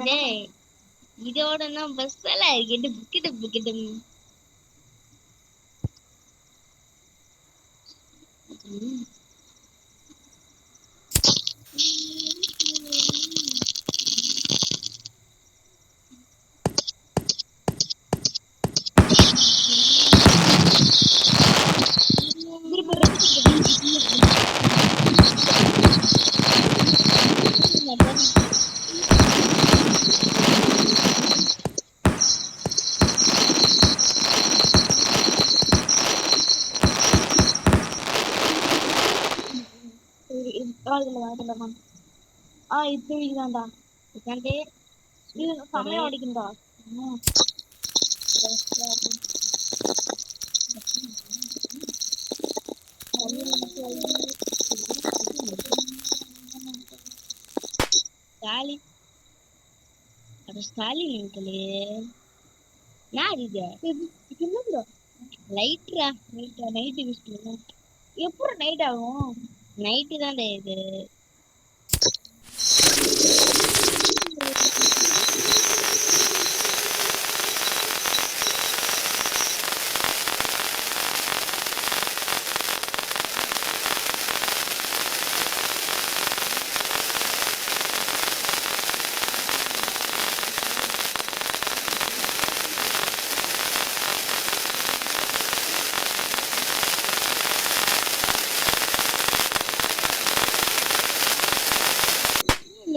டேய் இதோட நான் பஸ் எல்லாம் இருக்கேன் புக்கிட்டு புக்கிட்டு இது இதுதான்டா இதுதாண்டே இது சமயம் அடிக்கும்டா ஸ்டாலி அது ஸ்டாலி நினைக்கலையே யார் இது என்னது லைட்ரா நைட்டு விஷ்ணு எப்போ நைட் ஆகும் நைட்டு தான்டா இது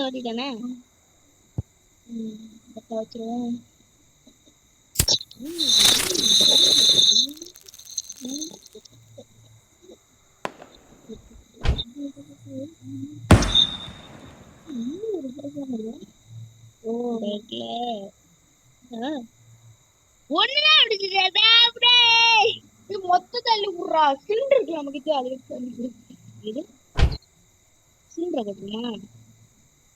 ஓடிட்டானே வச்சிருவோம் ஒண்ணுதான் அடிச்சுட்டா இது மொத்த தள்ளி விடுறா சிலிண்டர் இருக்கு நமக்கு அது இது சிலிண்டர் கட்டுமா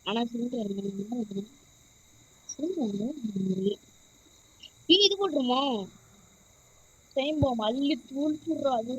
ஆனா சிலிண்டர் இது போட்டுருமா சேம்போம் அள்ளி தூள்றா அது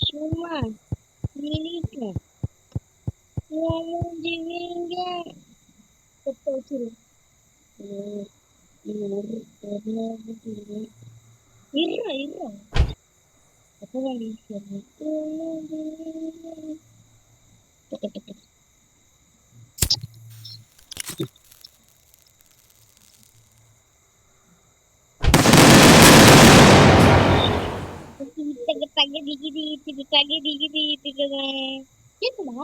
சும்மா வச்சிரு கேக்குமா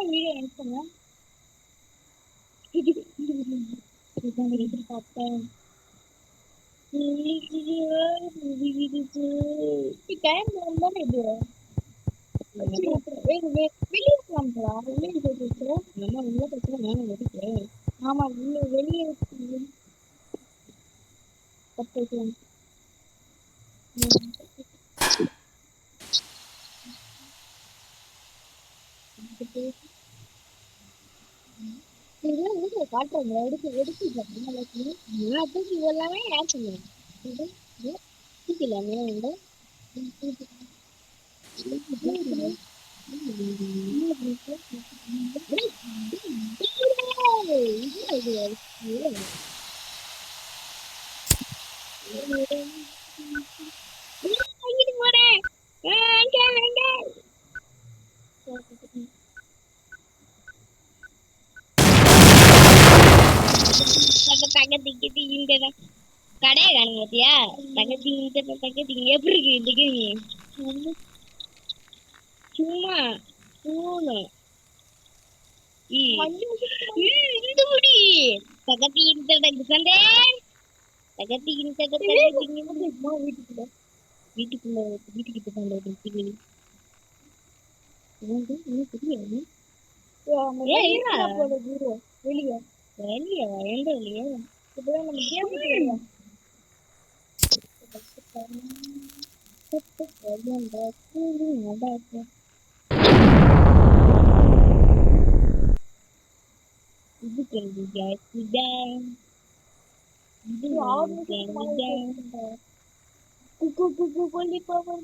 வீடியோ அனுப்புங்க பார்த்தேன் டைம் தானே இது வெளியே இருக்கலாம்டா வெளியே பேசுறேன் நம்ம உள்ள பிரச்சனை நானும் வெடிக்கிறேன் ஆமா வெளியே பேசலாம் இதெல்லாம் வீடியோ காட்டுறாங்க எடுத்து எடுத்து அப்படி எல்லாமே யார் சொன்னாங்க இது எல்லாமே உண்டு கடையை காணும் பாத்தியா தகத்தி எப்படி இருக்கு இந்த கேமி சும்மா பூணும் இந்த முடி தகத்தி சண்டே தகத்தி வீட்டுக்குள்ள வீட்டுக்குள்ள வீட்டுக்கிட்ட சண்டை வெளியே வெளியே எந்த வெளியே இப்பதான் நம்ம இது கேள்வியா இது குக்கு குக்கு கொல்லி பவர்